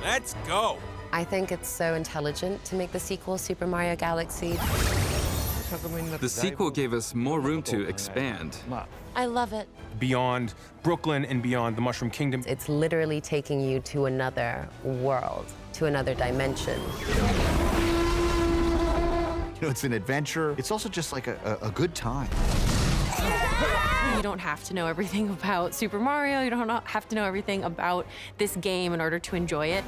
Let's go. I think it's so intelligent to make the sequel Super Mario Galaxy. The sequel gave us more room to expand. I love it. Beyond Brooklyn and beyond the Mushroom Kingdom. It's literally taking you to another world, to another dimension. You know, it's an adventure. It's also just like a good time. You don't have to know everything about Super Mario. You don't have to know everything about this game in order to enjoy it.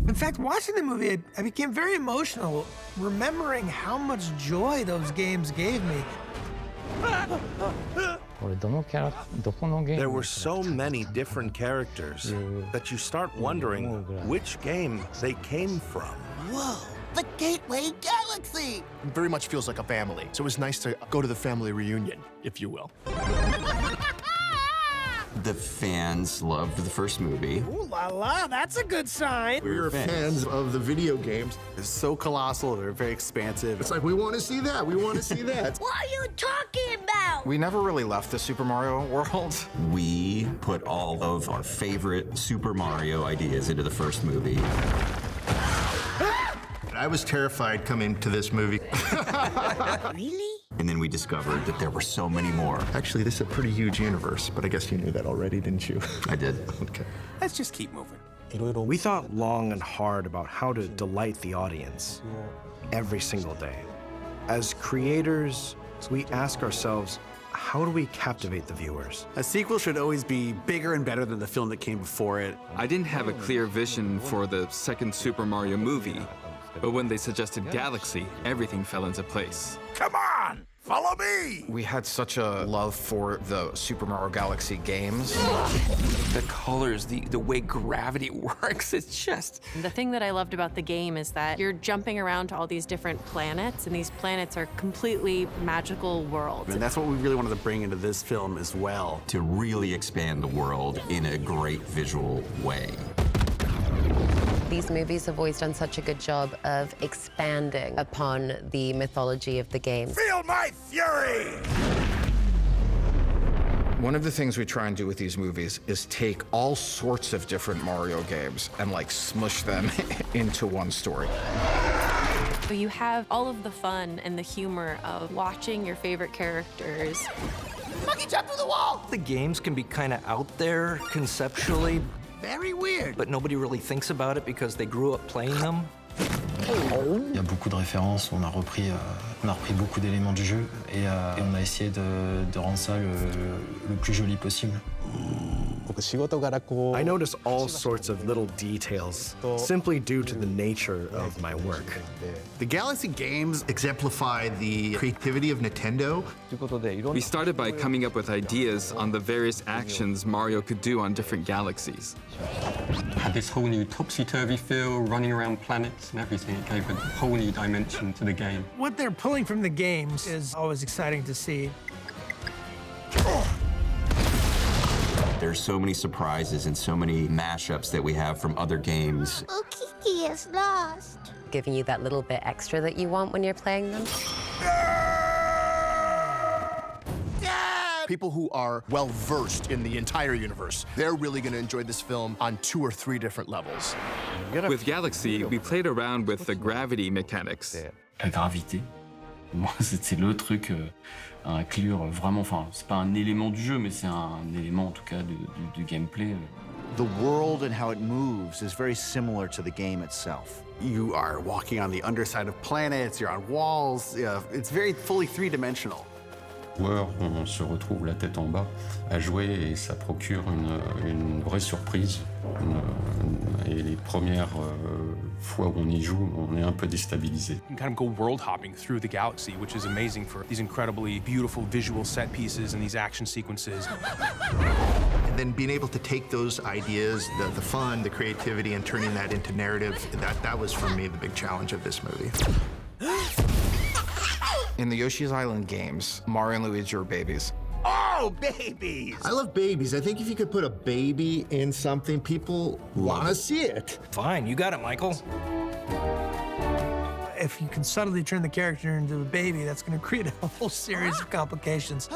In fact, watching the movie, I became very emotional, remembering how much joy those games gave me. There were so many different characters that you start wondering which game they came from. Whoa, the Gateway Galaxy! It very much feels like a family. So it was nice to go to the family reunion, if you will. The fans loved the first movie. Ooh la la, that's a good sign. We were fans of the video games. It's so colossal, they're very expansive. It's like, we want to see that, we want to see that. What are you talking about? We never really left the Super Mario world. We put all of our favorite Super Mario ideas into the first movie. I was terrified coming to this movie. Really? And then we discovered that there were so many more. Actually, this is a pretty huge universe, but I guess you knew that already, didn't you? I did. Okay. Let's just keep moving. We thought long and hard about how to delight the audience every single day. As creators, we ask ourselves, how do we captivate the viewers? A sequel should always be bigger and better than the film that came before it. I didn't have a clear vision for the second Super Mario movie, but when they suggested Galaxy, everything fell into place. Come on, follow me! We had such a love for the Super Mario Galaxy games. The colors, the way gravity works, it's just... The thing that I loved about the game is that you're jumping around to all these different planets, and these planets are completely magical worlds. And that's what we really wanted to bring into this film as well. To really expand the world in a great visual way. These movies have always done such a good job of expanding upon the mythology of the games. Feel my fury! One of the things we try and do with these movies is take all sorts of different Mario games and like smush them into one story. So you have all of the fun and the humor of watching your favorite characters. Monkey jump through the wall! The games can be kind of out there conceptually, Very weird. but nobody really thinks about it because they grew up playing them. Il y a beaucoup de références, on a repris beaucoup d'éléments du jeu et on a essayé de rendre ça le plus joli possible. I notice all sorts of little details simply due to the nature of my work. The Galaxy games exemplify the creativity of Nintendo. We started by coming up with ideas on the various actions Mario could do on different galaxies. Had this whole new topsy-turvy feel, running around planets and everything. It gave a whole new dimension to the game. What they're pulling from the games is always exciting to see. There's so many surprises and so many mashups that we have from other games. Oh, Kiki is lost. Giving you that little bit extra that you want when you're playing them. People who are well-versed in the entire universe, they're really going to enjoy this film on 2 or 3 different levels. With Galaxy, we played around with the gravity mechanics. La gravité, moi, c'est le truc à inclure vraiment. Enfin, c'est pas un élément du jeu, mais c'est un élément en tout cas du gameplay. The world and how it moves is very similar to the game itself. You are walking on the underside of planets, you're on walls. Yeah, it's very fully three-dimensional. On se retrouve la tête en bas à jouer et ça procure une vraie surprise. Et les premières fois où on y joue, on est un peu déstabilisé. You can kind of go world hopping through the galaxy, which is amazing for these incredibly beautiful visual set pieces and these action sequences. And then being able to take those ideas, the fun, the creativity, and turning that into narrative, that was for me the big challenge of this movie. In the Yoshi's Island games, Mario and Luigi are babies. Oh, babies! I love babies. I think if you could put a baby in something, people want to see it. Fine, you got it, Michael. If you can subtly turn the character into a baby, that's going to create a whole series of complications.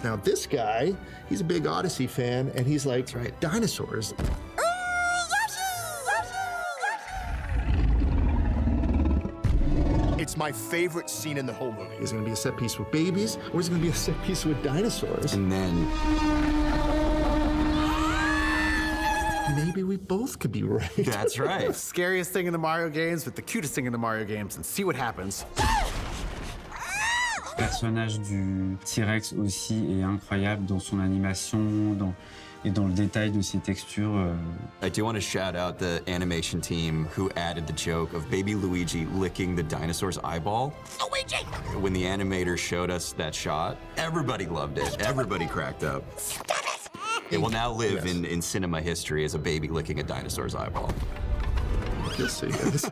Now this guy, he's a big Odyssey fan, and he's like, right, dinosaurs. It's my favorite scene in the whole movie. Is it gonna be a set piece with babies, or is it gonna be a set piece with dinosaurs? And then maybe we both could be right. That's right. Scariest thing in the Mario games with the cutest thing in the Mario games, and see what happens. Le personnage du T-Rex aussi est incroyable dans son animation, et dans le détail de ses textures. I do want to shout out the animation team who added the joke of baby Luigi licking the dinosaur's eyeball. Luigi! When the animator showed us that shot, everybody loved it. Everybody cracked up. It will now live in cinema history as a baby licking a dinosaur's eyeball. You'll see, guys.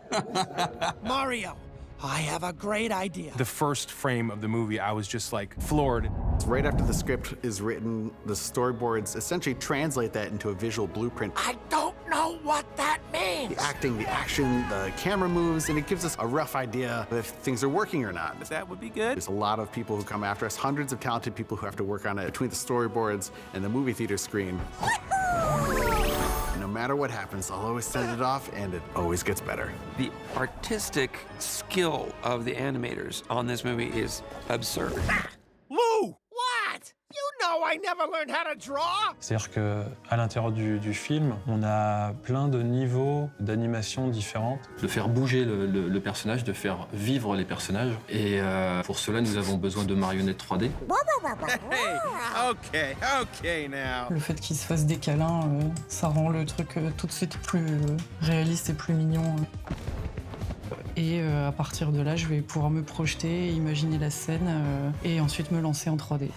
Mario, I have a great idea. The first frame of the movie, I was just like floored. Right after the script is written, the storyboards essentially translate that into a visual blueprint. I don't know what that means. The acting, the action, the camera moves, and it gives us a rough idea if things are working or not. That would be good. There's a lot of people who come after us, hundreds of talented people who have to work on it between the storyboards and the movie theater screen. No matter what happens, I'll always send it off, and it always gets better. The artistic skill of the animators on this movie is absurd. Lou! What? You know I never learned how to draw! C'est-à-dire qu'à l'intérieur du film, on a plein de niveaux d'animation différentes. De faire bouger le personnage, de faire vivre les personnages. Et pour cela, nous avons besoin de marionnettes 3D. Hey, okay now. Le fait qu'il se fasse des câlins, ça rend le truc tout de suite plus réaliste et plus mignon. Et à partir de là, je vais pouvoir me projeter, imaginer la scène et ensuite me lancer en 3D.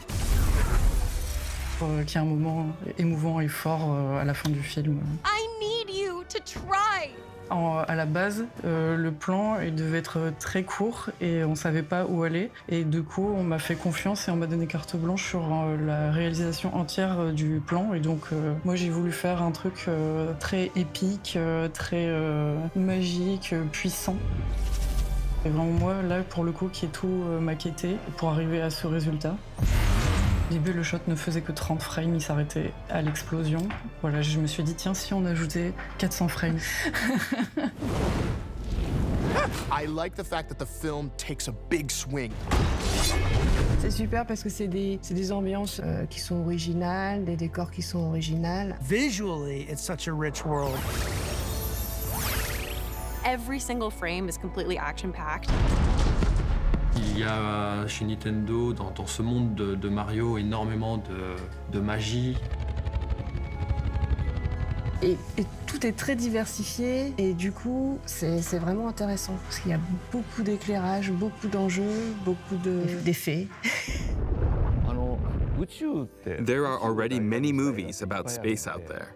Qu'il y ait un moment émouvant et fort à la fin du film. I need you to try. À la base, le plan il devait être très court et on savait pas où aller. Et du coup, on m'a fait confiance et on m'a donné carte blanche sur la réalisation entière du plan. Et donc, moi, j'ai voulu faire un truc très épique, très magique, puissant. Et vraiment moi, là, pour le coup, qui est tout maquetté pour arriver à ce résultat. Au début, le shot ne faisait que 30 frames, il s'arrêtait à l'explosion. Voilà, je me suis dit, tiens, si on ajoutait 400 frames. I like the fact that the film takes a big swing. C'est super parce que c'est des ambiances qui sont originales, des décors qui sont originaux. Visually, it's such a rich world. Every single frame is completely action-packed. Il y a chez Nintendo, dans ce monde de Mario, énormément de magie. Et tout est très diversifié et du coup, c'est vraiment intéressant parce qu'il y a beaucoup d'éclairage, beaucoup d'enjeux, beaucoup d'effets. There are already many movies about space out there,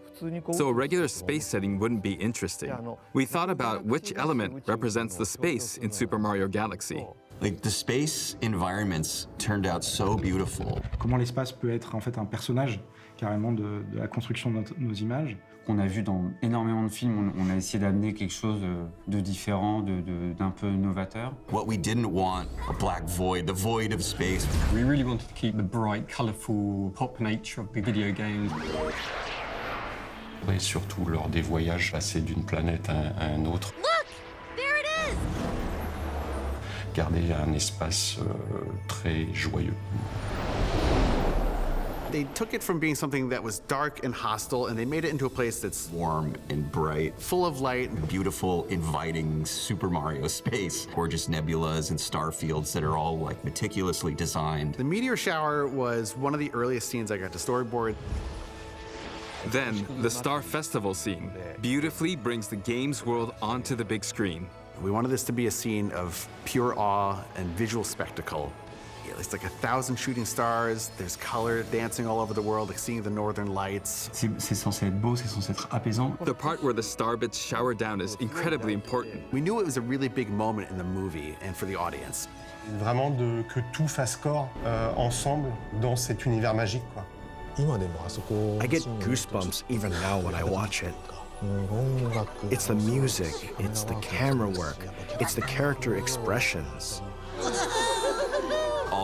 so a regular space setting wouldn't be interesting. We thought about which element represents the space in Super Mario Galaxy. Like, the space environments turned out so beautiful. Comment l'espace peut être en fait un personnage carrément de la construction de nos images. Qu'on a vu dans énormément de films, on a essayé d'amener quelque chose de différent, d'un peu novateur. What we didn't want, a black void, the void of space. We really wanted to keep the bright, colorful, pop nature of the video games. Et surtout lors des voyages, passer d'une planète à un autre. Look, there it is. Garder un espace très joyeux. They took it from being something that was dark and hostile, and they made it into a place that's warm and bright, full of light, beautiful, inviting Super Mario space, gorgeous nebulas and star fields that are all like meticulously designed. The meteor shower was one of the earliest scenes I got to storyboard. Then, the Star Festival scene beautifully brings the game's world onto the big screen. We wanted this to be a scene of pure awe and visual spectacle. It's like 1,000 shooting stars, there's color dancing all over the world, like seeing the northern lights. C'est censé être beau, c'est censé être apaisant. The part where the star bits shower down is incredibly important. We knew it was a really big moment in the movie and for the audience. Vraiment que tout fasse corps ensemble dans cet univers magique, quoi. I get goosebumps even now when I watch it. It's the music, it's the camera work, it's the character expressions.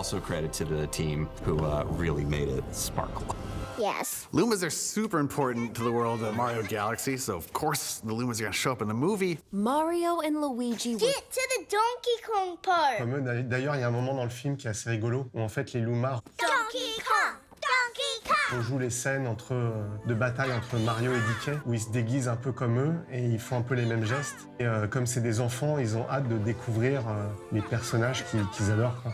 Also credit to the team who really made it sparkle. Yes. Lumas are super important to the world of Mario Galaxy, so of course the Lumas are going to show up in the movie. Mario and Luigi. Get to the Donkey Kong part. Comme eux, d'ailleurs, il y a un moment dans le film qui est assez rigolo, où en fait les Lumas, Donkey Kong! Donkey Kong! on joue les scènes de bataille entre Mario et Mickey, où ils se déguisent un peu comme eux et ils font un peu les mêmes gestes. Et comme c'est des enfants, ils ont hâte de découvrir les personnages qu'ils adorent, quoi.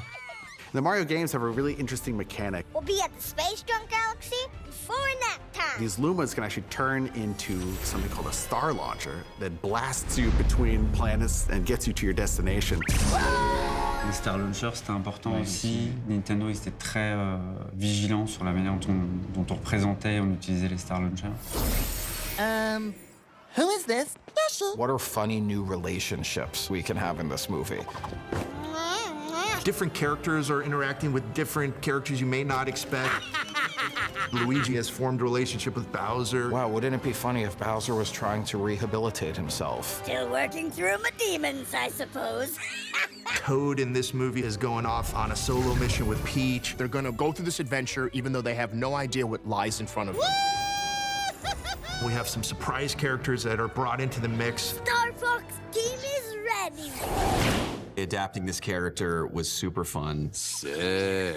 The Mario games have a really interesting mechanic. We'll be at the Space Junk Galaxy before nap time. These Lumas can actually turn into something called a star launcher that blasts you between planets and gets you to your destination. Les Star Launchers, c'était important aussi. Nintendo, ils étaient très vigilants sur la manière dont on représentait et on utilisait les Star Launchers. Who is this? Yoshi. What are funny new relationships we can have in this movie? Different characters are interacting with different characters you may not expect. Luigi has formed a relationship with Bowser. Wow, wouldn't it be funny if Bowser was trying to rehabilitate himself? Still working through my demons, I suppose. Toad in this movie is going off on a solo mission with Peach. They're gonna go through this adventure even though they have no idea what lies in front of them. We have some surprise characters that are brought into the mix. Star Fox team is ready. Adapting this character was super fun. Sick.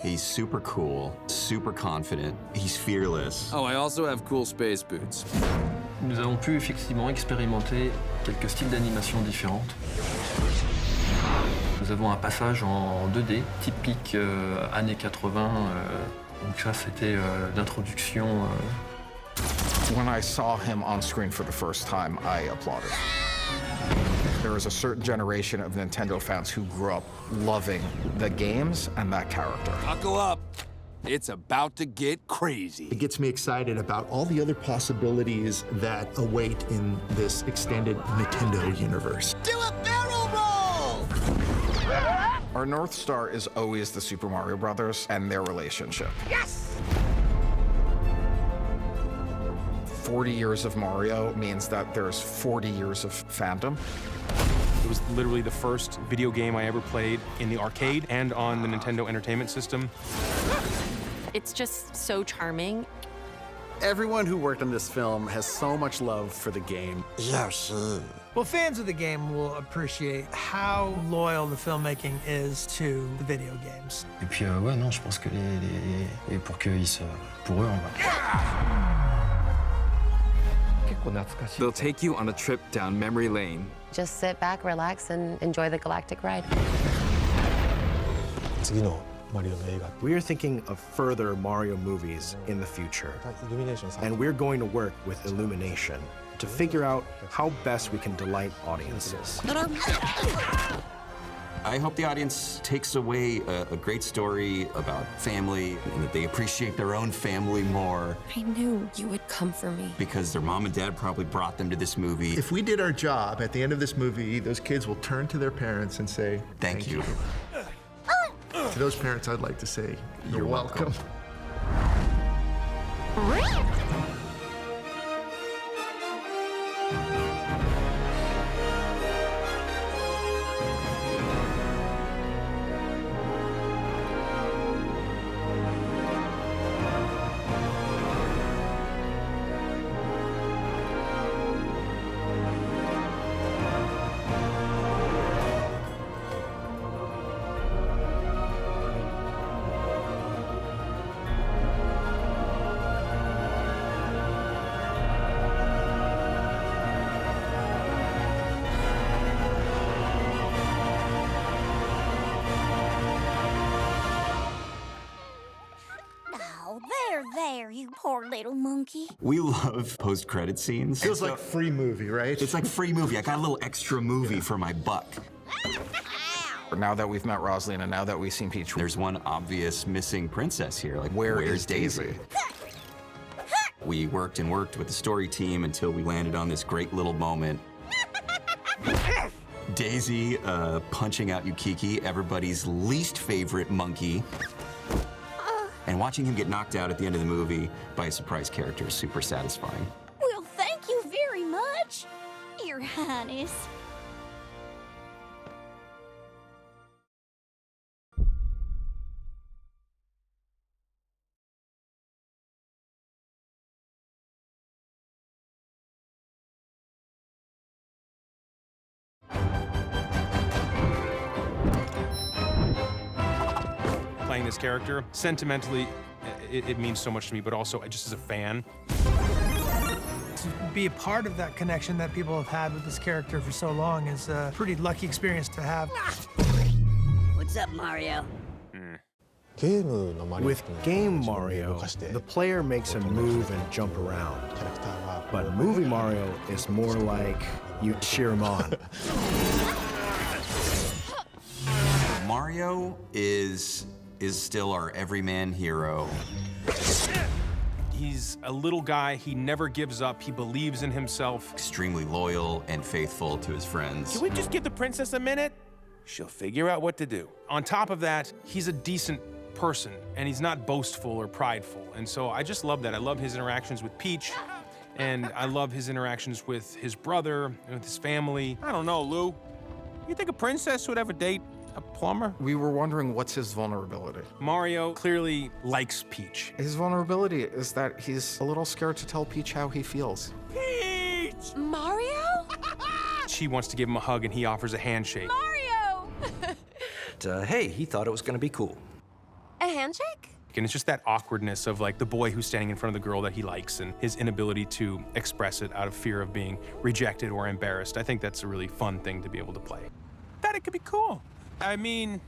He's super cool, super confident. He's fearless. Oh, I also have cool space boots. Nous avons pu effectivement expérimenter quelques styles d'animation différentes. Nous avons un passage en 2D, typique années 80. Donc ça, c'était l'introduction. When I saw him on screen for the first time, I applauded. There is a certain generation of Nintendo fans who grew up loving the games and that character. Buckle up. It's about to get crazy. It gets me excited about all the other possibilities that await in this extended Nintendo universe. Do a barrel roll! Our North Star is always the Super Mario Brothers and their relationship. Yes! 40 years of Mario means that there's 40 years of fandom. It was literally the first video game I ever played in the arcade and on the Nintendo Entertainment System. It's just so charming. Everyone who worked on this film has so much love for the game. Yoshi. Well, fans of the game will appreciate how loyal the filmmaking is to the video games. Et puis ouais, non, je pense que et pour eux, on va. They'll take you on a trip down memory lane. Just sit back, relax, and enjoy the galactic ride. We are thinking of further Mario movies in the future, and we're going to work with Illumination to figure out how best we can delight audiences. I hope the audience takes away a great story about family and that they appreciate their own family more. I knew you would come for me. Because their mom and dad probably brought them to this movie. If we did our job at the end of this movie, those kids will turn to their parents and say, Thank you. To those parents, I'd like to say, You're welcome. There, you poor little monkey. We love post-credit scenes. Feels like free movie, right? It's like free movie. I got a little extra movie for my buck. Now that we've met Rosalina, now that we've seen Peach, there's one obvious missing princess here. Like, where's Daisy? We worked and worked with the story team until we landed on this great little moment. Daisy punching out Yukiki, everybody's least favorite monkey. And watching him get knocked out at the end of the movie by a surprise character is super satisfying. Well, thank you very much, Your Highness. 。playing this character. Sentimentally, it means so much to me, but also just as a fan. To be a part of that connection that people have had with this character for so long is a pretty lucky experience to have. What's up, Mario? With Game Mario, the player makes him move and jump around. But Movie Mario is more like you cheer him on. Mario is still our everyman hero. He's a little guy, he never gives up, he believes in himself. Extremely loyal and faithful to his friends. Can we just give the princess a minute? She'll figure out what to do. On top of that, he's a decent person, and he's not boastful or prideful. And so I just love that. I love his interactions with Peach, and I love his interactions with his brother, and with his family. I don't know, Lou. You think a princess would ever date a plumber? We were wondering what's his vulnerability. Mario clearly likes Peach. His vulnerability is that he's a little scared to tell Peach how he feels. Peach! Mario? She wants to give him a hug, and he offers a handshake. Mario! Hey, he thought it was gonna be cool. A handshake? And it's just that awkwardness of like the boy who's standing in front of the girl that he likes and his inability to express it out of fear of being rejected or embarrassed. I think that's a really fun thing to be able to play. Thought it could be cool. I mean,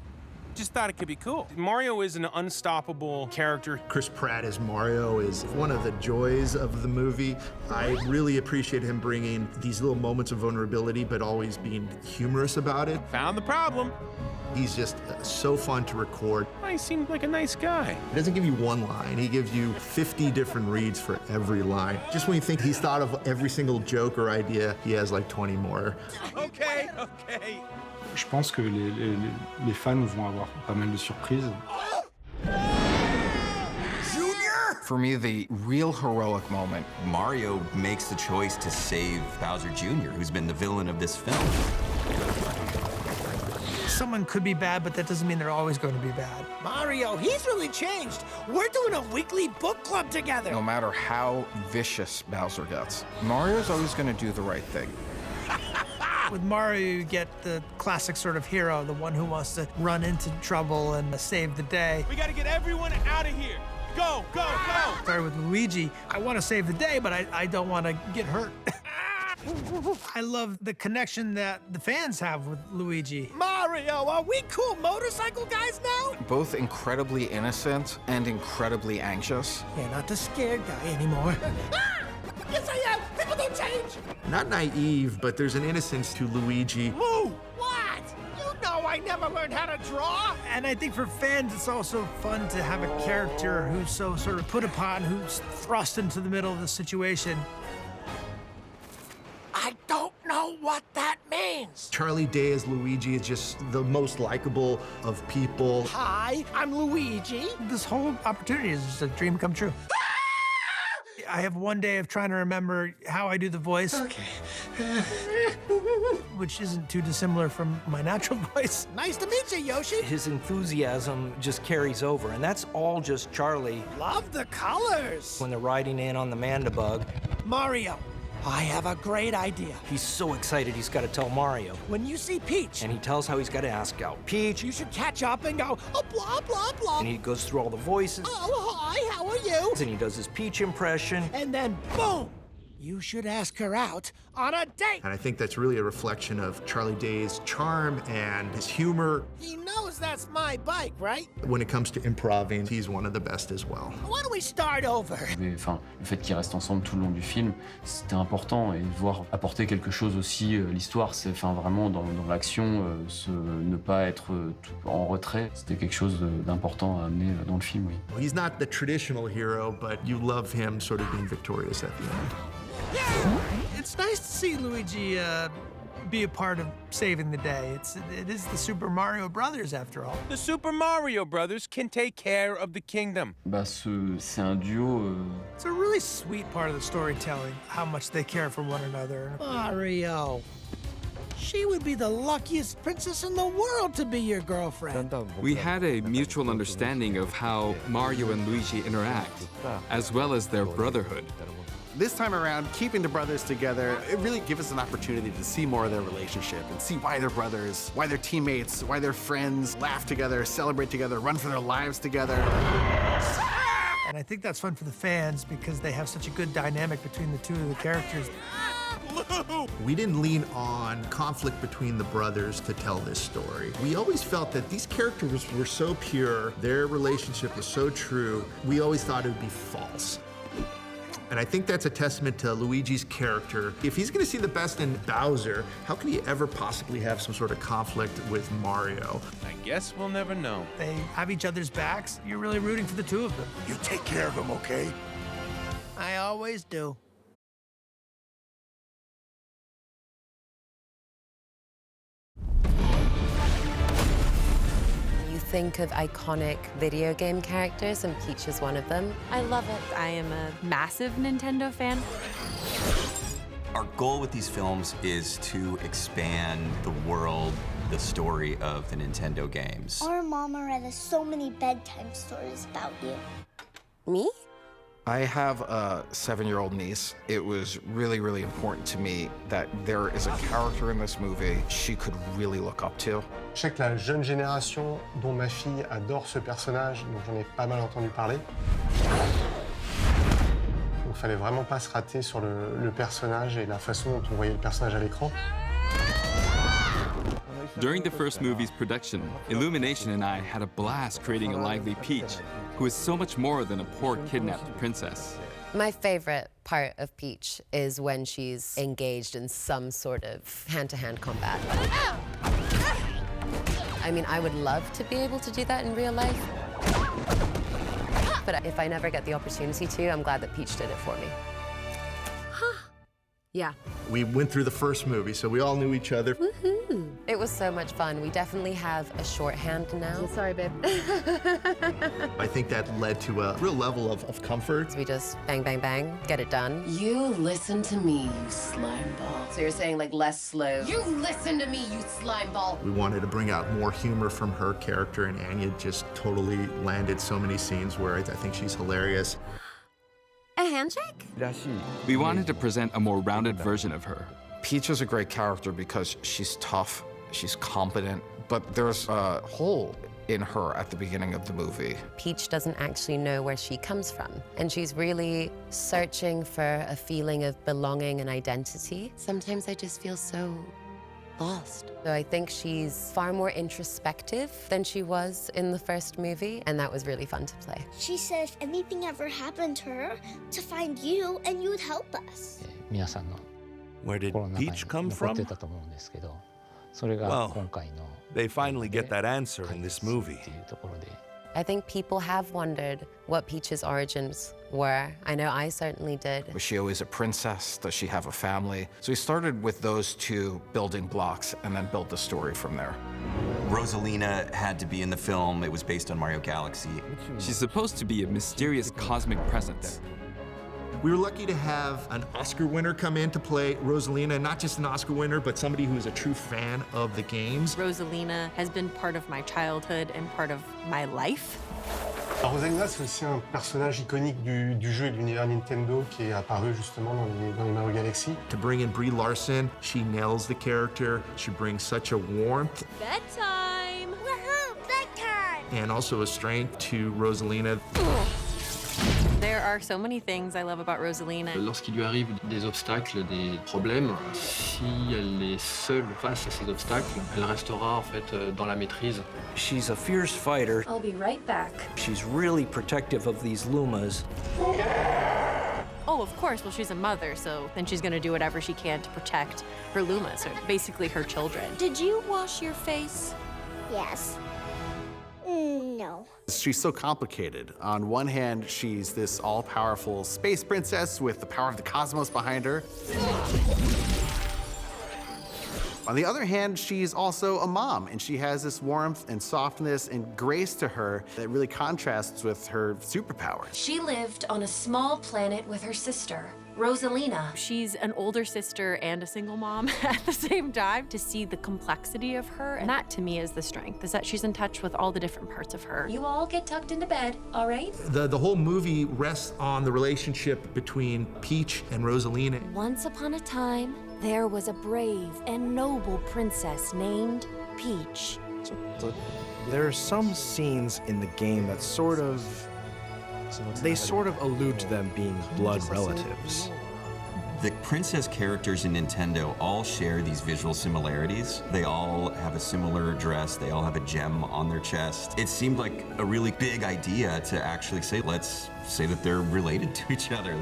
just thought it could be cool. Mario is an unstoppable character. Chris Pratt as Mario is one of the joys of the movie. I really appreciate him bringing these little moments of vulnerability, but always being humorous about it. Found the problem. He's just so fun to record. He seemed like a nice guy. He doesn't give you one line, he gives you 50 different reads for every line. Just when you think he's thought of every single joke or idea, he has like 20 more. Okay, okay. Je pense que les fans vont avoir pas mal de surprises. For me, the real heroic moment. Mario makes the choice to save Bowser Jr., who's been the villain of this film. Someone could be bad, but that doesn't mean they're always going to be bad. Mario, he's really changed. We're doing a weekly book club together. No matter how vicious Bowser gets, Mario's always going to do the right thing. With Mario, you get the classic sort of hero, the one who wants to run into trouble and save the day. We gotta get everyone out of here. Go, go, go! Started with Luigi. I want to save the day, but I don't want to get hurt. I love the connection that the fans have with Luigi. Mario, are we cool motorcycle guys now? Both incredibly innocent and incredibly anxious. You're not the scared guy anymore. Yes, I am! People don't change! Not naive, but there's an innocence to Luigi. Lou! What? You know I never learned how to draw! And I think for fans, it's also fun to have a character who's so sort of put upon, who's thrust into the middle of the situation. I don't know what that means. Charlie Day as Luigi is just the most likable of people. Hi, I'm Luigi. This whole opportunity is just a dream come true. I have one day of trying to remember how I do the voice. Okay. Which isn't too dissimilar from my natural voice. Nice to meet you, Yoshi. His enthusiasm just carries over, and that's all just Charlie. Love the colors. When they're riding in on the Mandabug. Mario, I have a great idea. He's so excited he's got to tell Mario. When you see Peach. And he tells how he's got to ask out. Peach. You should catch up and go, oh, blah, blah, blah. And he goes through all the voices. Oh, hi, how are you? And he does his Peach impression. And then, boom, you should ask her out on a date. And I think that's really a reflection of Charlie Day's charm and his humor. He knows that's my bike, right? When it comes to improving, he's one of the best as well. Why don't we start over? Enfin, le fait qu'ils restent ensemble tout le long du film, c'était important, et voir apporter quelque chose aussi, l'histoire, c'est vraiment dans l'action, ne pas être en retrait, c'était quelque chose d'important à amener dans le film, oui. He's not the traditional hero, but you love him sort of being victorious at the end. Yeah. It's nice to see Luigi be a part of saving the day. It is the Super Mario Brothers, after all. The Super Mario Brothers can take care of the kingdom. Bah, c'est un duo. It's a really sweet part of the storytelling, how much they care for one another. Mario. She would be the luckiest princess in the world to be your girlfriend. We had a mutual understanding of how Mario and Luigi interact, as well as their brotherhood. This time around, keeping the brothers together, it really gives us an opportunity to see more of their relationship and see why they're brothers, why they're teammates, why they're friends, laugh together, celebrate together, run for their lives together. And I think that's fun for the fans because they have such a good dynamic between the two of the characters. We didn't lean on conflict between the brothers to tell this story. We always felt that these characters were so pure, their relationship was so true, we always thought it would be false. And I think that's a testament to Luigi's character. If he's gonna see the best in Bowser, how can he ever possibly have some sort of conflict with Mario? I guess we'll never know. They have each other's backs. You're really rooting for the two of them. You take care of him, okay? I always do. Think of iconic video game characters, and Peach is one of them. I love it. I am a massive Nintendo fan. Our goal with these films is to expand the world, the story of the Nintendo games. Our mama read us so many bedtime stories about you. Me? I have a 7-year-old niece. It was really, really important to me that there is a character in this movie she could really look up to. Je sais que la jeune génération, dont ma fille, adore ce personnage, donc j'en ai pas mal entendu parler. Donc il fallait vraiment pas se rater sur le personnage et la façon dont on voyait le personnage à l'écran. During the first movie's production, Illumination and I had a blast creating a lively Peach, who is so much more than a poor kidnapped princess. My favorite part of Peach is when she's engaged in some sort of hand-to-hand combat. I mean, I would love to be able to do that in real life. But if I never get the opportunity to, I'm glad that Peach did it for me. Yeah. We went through the first movie, so we all knew each other. Woohoo! It was so much fun. We definitely have a shorthand now. Sorry, babe. I think that led to a real level of comfort. We just bang, bang, bang, get it done. You listen to me, you slime ball. So you're saying like less slow? You listen to me, you slime ball. We wanted to bring out more humor from her character, and Anya just totally landed so many scenes where I think she's hilarious. A handshake? We wanted to present a more rounded version of her. Peach is a great character because she's tough, she's competent, but there's a hole in her at the beginning of the movie. Peach doesn't actually know where she comes from, and she's really searching for a feeling of belonging and identity. Sometimes I just feel so lost. So I think she's far more introspective than she was in the first movie, and that was really fun to play. She said if anything ever happened to her, to find you and you would help us. Where did Peach come from? Well, they finally get that answer in this movie. I think people have wondered what Peach's origins were. I know I certainly did. Was she always a princess? Does she have a family? So we started with those two building blocks and then built the story from there. Rosalina had to be in the film. It was based on Mario Galaxy. She's supposed to be a mysterious cosmic presence. We were lucky to have an Oscar winner come in to play Rosalina, not just an Oscar winner, but somebody who is a true fan of the games. Rosalina has been part of my childhood and part of my life. Rosalina, c'est aussi un personnage iconique du jeu et de l'univers Nintendo qui est apparu justement dans les Mario Galaxy. To bring in Brie Larson, she nails the character. She brings such a warmth. Bedtime! Woohoo! Bedtime! And also a strength to Rosalina. There are so many things I love about Rosalina. Lorsqu'il lui arrive des obstacles, des problèmes, si elle est seule face à ces obstacles, elle restera en fait dans la maîtrise. She's a fierce fighter. I'll be right back. She's really protective of these Lumas. Oh, of course. Well, she's a mother, so then she's going to do whatever she can to protect her Lumas, or basically her children. Did you wash your face? Yes. No. She's so complicated. On one hand, she's this all-powerful space princess with the power of the cosmos behind her. On the other hand, she's also a mom, and she has this warmth and softness and grace to her that really contrasts with her superpower. She lived on a small planet with her sister. Rosalina. She's an older sister and a single mom at the same time. To see the complexity of her, and that to me is the strength, is that she's in touch with all the different parts of her. You all get tucked into bed, all right? The whole movie rests on the relationship between Peach and Rosalina. Once upon a time, there was a brave and noble princess named Peach. There are some scenes in the game that sort of allude to them being blood relatives. The princess characters in Nintendo all share these visual similarities. They all have a similar dress. They all have a gem on their chest. It seemed like a really big idea to actually say, let's say that they're related to each other.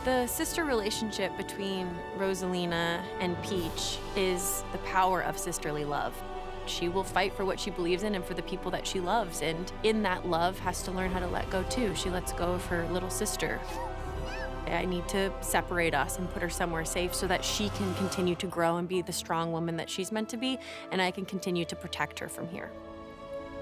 The sister relationship between Rosalina and Peach is the power of sisterly love. She will fight for what she believes in and for the people that she loves, and in that love has to learn how to let go too. She lets go of her little sister. I need to separate us and put her somewhere safe so that she can continue to grow and be the strong woman that she's meant to be, and I can continue to protect her from here.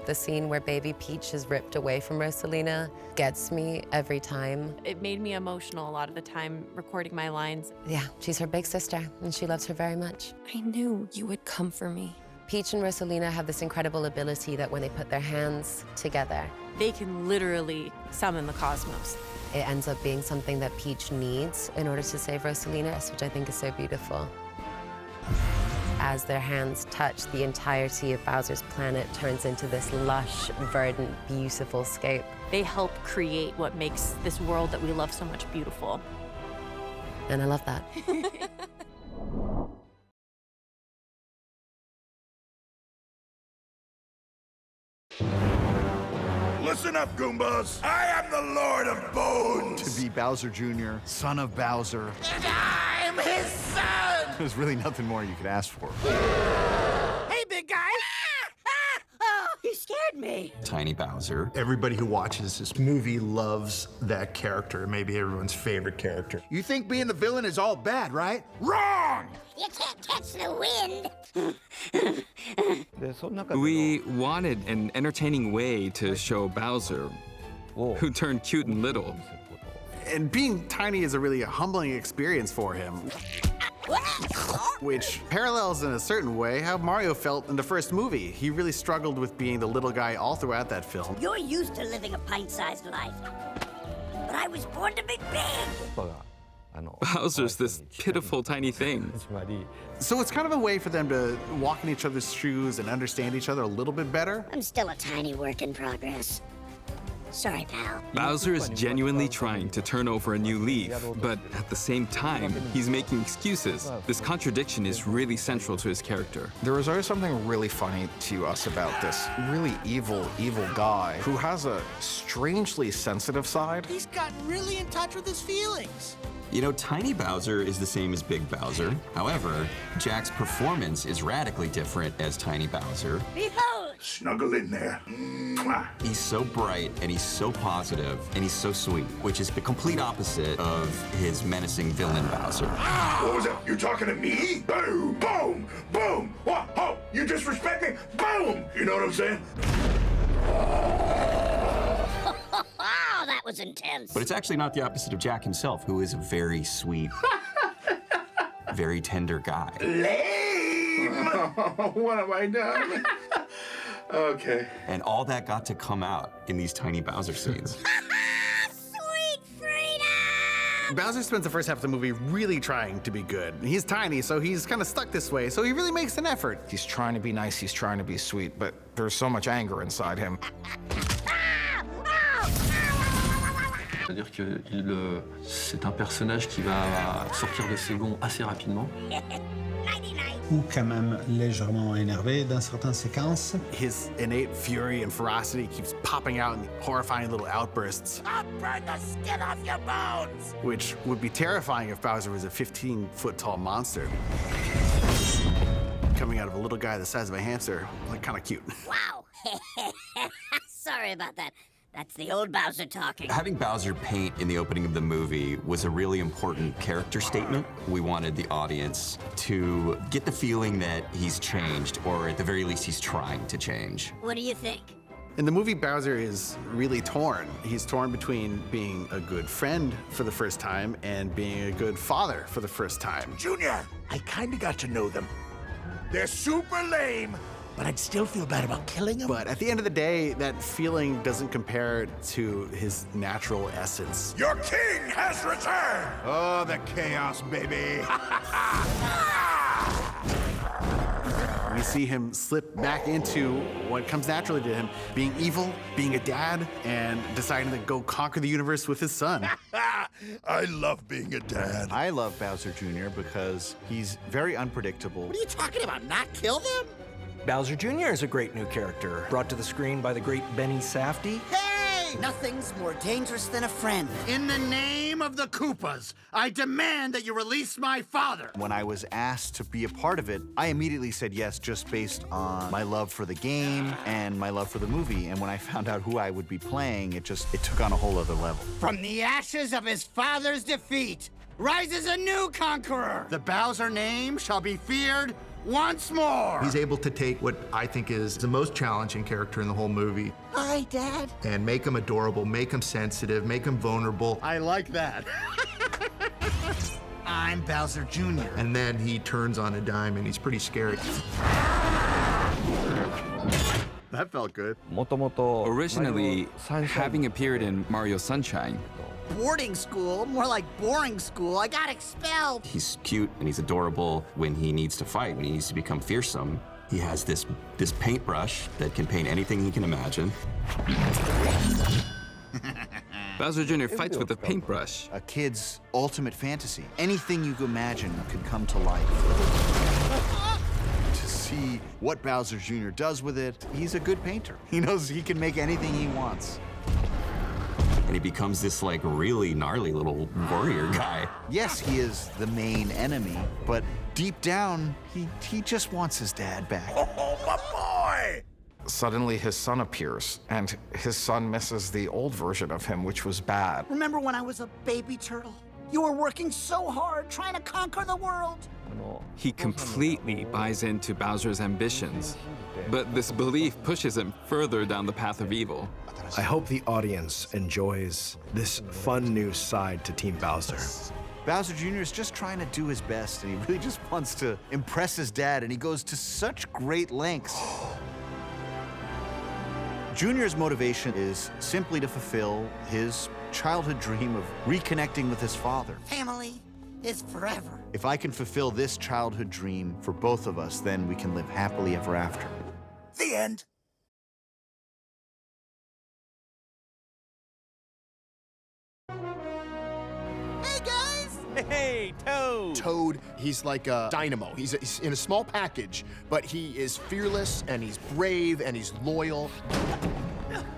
The scene where baby Peach is ripped away from Rosalina gets me every time. It made me emotional a lot of the time recording my lines. Yeah, she's her big sister, and she loves her very much. I knew you would come for me. Peach and Rosalina have this incredible ability that when they put their hands together, they can literally summon the cosmos. It ends up being something that Peach needs in order to save Rosalina, which I think is so beautiful. As their hands touch, the entirety of Bowser's planet turns into this lush, verdant, beautiful scape. They help create what makes this world that we love so much beautiful. And I love that. Listen up, Goombas. I am the Lord of Bones. To be Bowser Jr., son of Bowser. And I'm his son. There's really nothing more you could ask for. Hey, big guy. Oh, you scared me. Tiny Bowser. Everybody who watches this movie loves that character, maybe everyone's favorite character. You think being the villain is all bad, right? Wrong! You can't catch the wind. We wanted an entertaining way to show Bowser, who turned cute and little. And being tiny is a really humbling experience for him. Which parallels in a certain way how Mario felt in the first movie. He really struggled with being the little guy all throughout that film. You're used to living a pint-sized life, but I was born to be big. Bowser's this pitiful tiny thing. So it's kind of a way for them to walk in each other's shoes and understand each other a little bit better. I'm still a tiny work in progress. Sorry, pal. Bowser is genuinely trying to turn over a new leaf, but at the same time, he's making excuses. This contradiction is really central to his character. There was always something really funny to us about this really evil guy who has a strangely sensitive side. He's gotten really in touch with his feelings. You know, Tiny Bowser is the same as Big Bowser. However, Jack's performance is radically different as Tiny Bowser. Behold! Snuggle in there. Mwah. He's so bright, and he's so positive, and he's so sweet, which is the complete opposite of his menacing villain Bowser. What was that? You talking to me? Boom, boom, boom. What? Oh, you disrespect me? Boom! You know what I'm saying? Oh, that was intense. But it's actually not the opposite of Jack himself, who is a very sweet, very tender guy. Lame! What have I done? Okay. And all that got to come out in these Tiny Bowser scenes. Sweet freedom! Bowser spends the first half of the movie really trying to be good. He's tiny, so he's kind of stuck this way, so he really makes an effort. He's trying to be nice, he's trying to be sweet, but there's so much anger inside him. C'est-à-dire que c'est un personnage qui va sortir de ses gonds assez rapidement. Ou quand même légèrement énervé dans certaines séquences. His innate fury and ferocity keeps popping out in horrifying little outbursts. I'll burn the skin off your bones! Which would be terrifying if Bowser was a 15-foot-tall monster. Coming out of a little guy the size of a hamster, like kind of cute. Wow. Sorry about that. That's the old Bowser talking. Having Bowser paint in the opening of the movie was a really important character statement. We wanted the audience to get the feeling that he's changed, or at the very least, he's trying to change. What do you think? In the movie, Bowser is really torn. He's torn between being a good friend for the first time and being a good father for the first time. Junior, I kinda got to know them. They're super lame, but I'd still feel bad about killing them. But at the end of the day, that feeling doesn't compare to his natural essence. Your king has returned! Oh, the chaos, baby! We see him slip back into what comes naturally to him, being evil, being a dad, and deciding to go conquer the universe with his son. I love being a dad. I love Bowser Jr. because he's very unpredictable. What are you talking about? Not kill them? Bowser Jr. is a great new character, brought to the screen by the great Benny Safdie. Hey! Nothing's more dangerous than a friend. In the name of the Koopas, I demand that you release my father. When I was asked to be a part of it, I immediately said yes just based on my love for the game and my love for the movie. And when I found out who I would be playing, it took on a whole other level. From the ashes of his father's defeat, rises a new conqueror. The Bowser name shall be feared once more. He's able to take what I think is the most challenging character in the whole movie. Hi, Dad. And make him adorable, make him sensitive, make him vulnerable. I like that. I'm Bowser Jr. And then he turns on a dime and he's pretty scary. That felt good. Originally, having appeared in Mario Sunshine, Boarding school? More like boring school. I got expelled. He's cute and he's adorable when he needs to fight, when he needs to become fearsome. He has this paintbrush that can paint anything he can imagine. Bowser Jr. fights with a paintbrush. A kid's ultimate fantasy. Anything you can imagine could come to life. To see what Bowser Jr. does with it, he's a good painter. He knows he can make anything he wants. And he becomes this like really gnarly little warrior guy. Yes, he is the main enemy, but deep down, he just wants his dad back. Oh, my boy! Suddenly his son appears, and his son misses the old version of him, which was bad. Remember when I was a baby turtle? You were working so hard trying to conquer the world. He completely buys into Bowser's ambitions, but this belief pushes him further down the path of evil. I hope the audience enjoys this fun new side to Team Bowser. Bowser Jr. is just trying to do his best, and he really just wants to impress his dad, and he goes to such great lengths. Junior's motivation is simply to fulfill his childhood dream of reconnecting with his father. Family is forever. If I can fulfill this childhood dream for both of us, then we can live happily ever after. The end. Hey, Toad! Toad, he's like a dynamo. He's in a small package, but he is fearless, and he's brave, and he's loyal.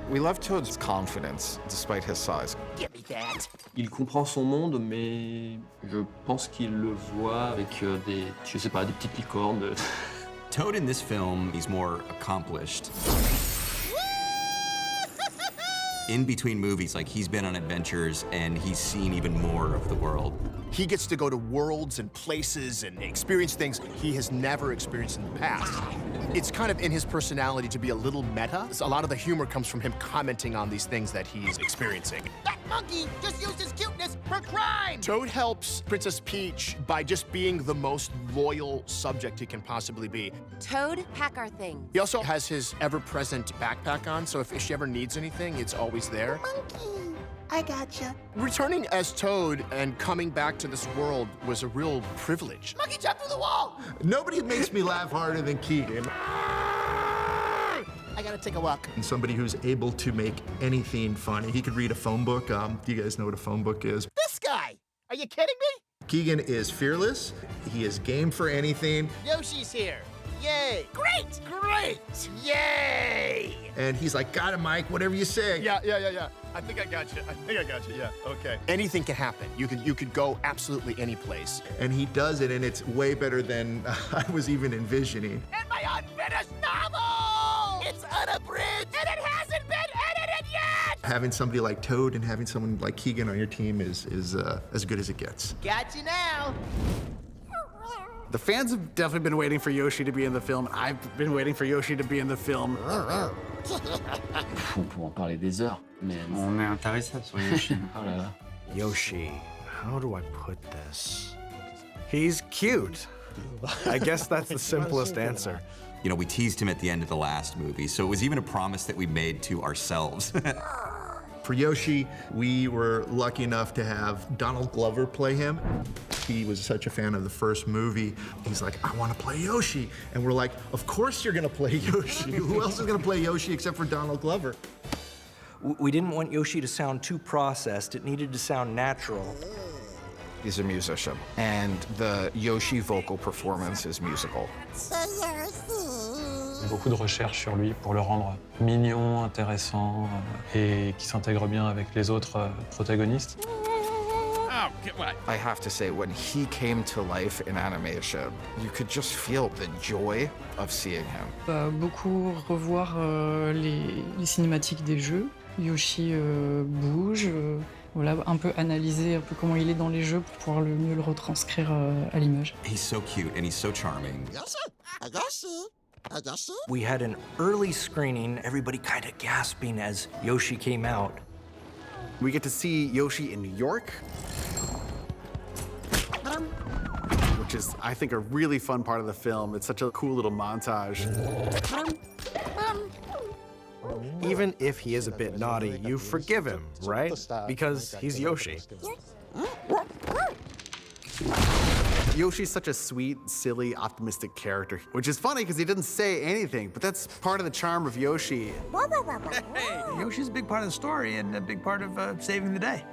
We love Toad's confidence, despite his size. Give me that. Il comprend son monde, mais je pense qu'il le voit avec des petites licornes. Toad in this film, he's more accomplished. In between movies, like he's been on adventures and he's seen even more of the world. He gets to go to worlds and places and experience things he has never experienced in the past. It's kind of in his personality to be a little meta. A lot of the humor comes from him commenting on these things that he's experiencing. That monkey just used his cuteness for crime! Toad helps Princess Peach by just being the most loyal subject he can possibly be. Toad, pack our things. He also has his ever-present backpack on, so if she ever needs anything, it's always there. Monkey, I gotcha. Returning as Toad and coming back to this world was a real privilege. Monkey, jump through the wall! Nobody makes me laugh harder than Keegan. I gotta take a walk. And somebody who's able to make anything funny. He could read a phone book. Do you guys know what a phone book is? This guy! Are you kidding me? Keegan is fearless. He is game for anything. Yoshi's here. Yay! Great! Great! Yay! And he's like, got it, Mike, whatever you say. Yeah. I think I got you. Yeah, okay. Anything can happen. You could go absolutely any place. And he does it, and it's way better than I was even envisioning. And my unfinished novel! It's unabridged, and it hasn't been edited yet! Having somebody like Toad and having someone like Keegan on your team is as good as it gets. Got you now. The fans have definitely been waiting for Yoshi to be in the film. I've been waiting for Yoshi to be in the film. On peut en parler des heures, mais on est intéressable sur Yoshi. Oh là là. Yoshi, how do I put this? He's cute. I guess that's the simplest answer. You know, we teased him at the end of the last movie, so it was even a promise that we made to ourselves. For Yoshi, we were lucky enough to have Donald Glover play him. He was such a fan of the first movie. He's like, I want to play Yoshi. And we're like, of course you're going to play Yoshi. Who else is going to play Yoshi except for Donald Glover? We didn't want Yoshi to sound too processed. It needed to sound natural. He's a musician, and the Yoshi vocal performance is musical. Beaucoup de recherches sur lui pour le rendre mignon, intéressant et qui s'intègre bien avec les autres protagonistes. I have to say, when he came to life in animation, you could just feel the joy of seeing him. Beaucoup revoir les cinématiques des jeux. Yoshi bouge, voilà, un peu analyser un peu comment il est dans les jeux pour pouvoir mieux le retranscrire à l'image. He's so cute and he's so charming. We had an early screening, everybody kind of gasping as Yoshi came out. We get to see Yoshi in New York, which is, I think, a really fun part of the film. It's such a cool little montage. Even if he is a bit naughty, you forgive him, right? Because he's Yoshi. Yoshi's such a sweet, silly, optimistic character, which is funny because he doesn't say anything, but that's part of the charm of Yoshi. Hey, Yoshi's a big part of the story and a big part of saving the day.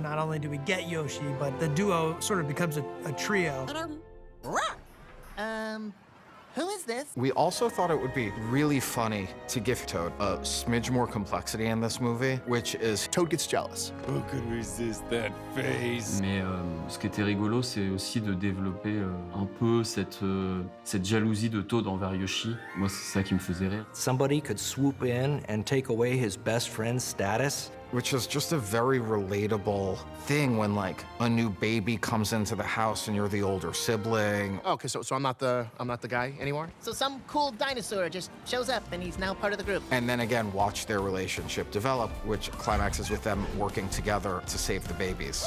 Not only do we get Yoshi, but the duo sort of becomes a trio. Who is this? We also thought it would be really funny to give Toad a smidge more complexity in this movie, which is Toad gets jealous. Who could resist that face? Mais ce qui était rigolo, c'est aussi de développer un peu cette jalousie de Toad envers Yoshi. Moi, c'est ça qui me faisait rire. Somebody could swoop in and take away his best friend's status. Which is just a very relatable thing when, like, a new baby comes into the house and you're the older sibling. Okay, so I'm not the guy anymore? So some cool dinosaur just shows up and he's now part of the group. And then again, watch their relationship develop, which climaxes with them working together to save the babies.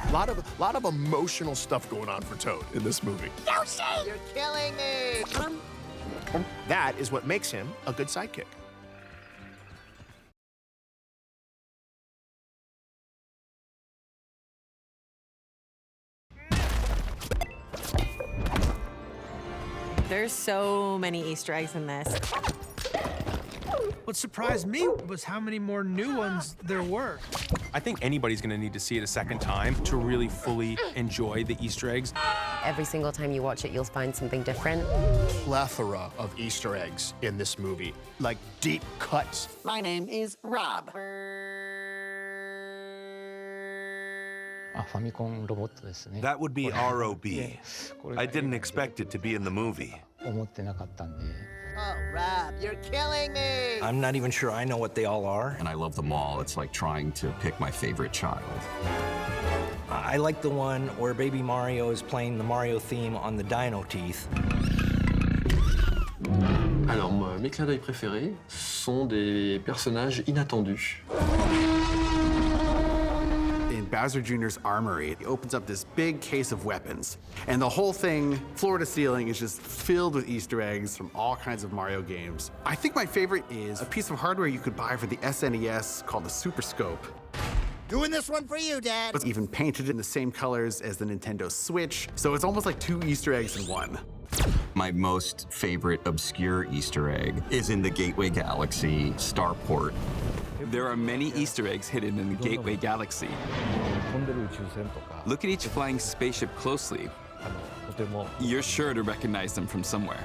A lot of emotional stuff going on for Toad in this movie. Yoshi! You're killing me! That is what makes him a good sidekick. There's so many Easter eggs in this. What surprised me was how many more new ones there were. I think anybody's gonna need to see it a second time to really fully enjoy the Easter eggs. Every single time you watch it, you'll find something different. Plethora of Easter eggs in this movie, like deep cuts. My name is Rob. That would be ROB. I didn't expect it to be in the movie. Oh, Rob, you're killing me! I'm not even sure I know what they all are. And I love them all. It's like trying to pick my favorite child. I like the one where Baby Mario is playing the Mario theme on the Dino Teeth. Alors, mes clins d'œil préférés sont des personnages inattendus. Bowser Jr.'s armory. He opens up this big case of weapons, and the whole thing, floor to ceiling, is just filled with Easter eggs from all kinds of Mario games. I think my favorite is a piece of hardware you could buy for the SNES called the Super Scope. Doing this one for you, Dad. It's even painted in the same colors as the Nintendo Switch, so it's almost like 2 Easter eggs in one. My most favorite obscure Easter egg is in the Gateway Galaxy Starport. There are many Easter eggs hidden in the Gateway Galaxy. Look at each flying spaceship closely. You're sure to recognize them from somewhere.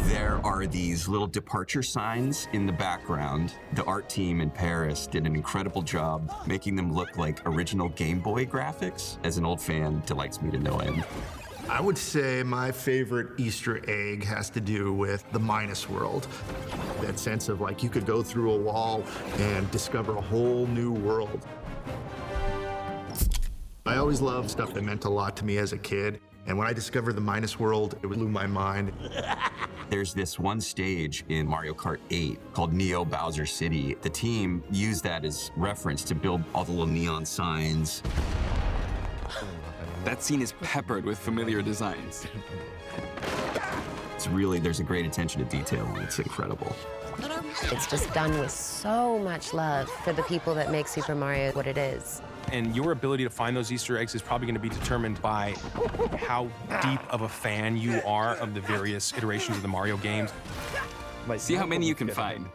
There are these little departure signs in the background. The art team in Paris did an incredible job making them look like original Game Boy graphics. As an old fan, delights me to no end. I would say my favorite Easter egg has to do with the Minus World. That sense of like you could go through a wall and discover a whole new world. I always loved stuff that meant a lot to me as a kid. And when I discovered the Minus World, it blew my mind. There's this one stage in Mario Kart 8 called Neo Bowser City. The team used that as reference to build all the little neon signs. That scene is peppered with familiar designs. It's really, there's a great attention to detail, and it's incredible. It's just done with so much love for the people that make Super Mario what it is. And your ability to find those Easter eggs is probably going to be determined by how deep of a fan you are of the various iterations of the Mario games. See how many you can find.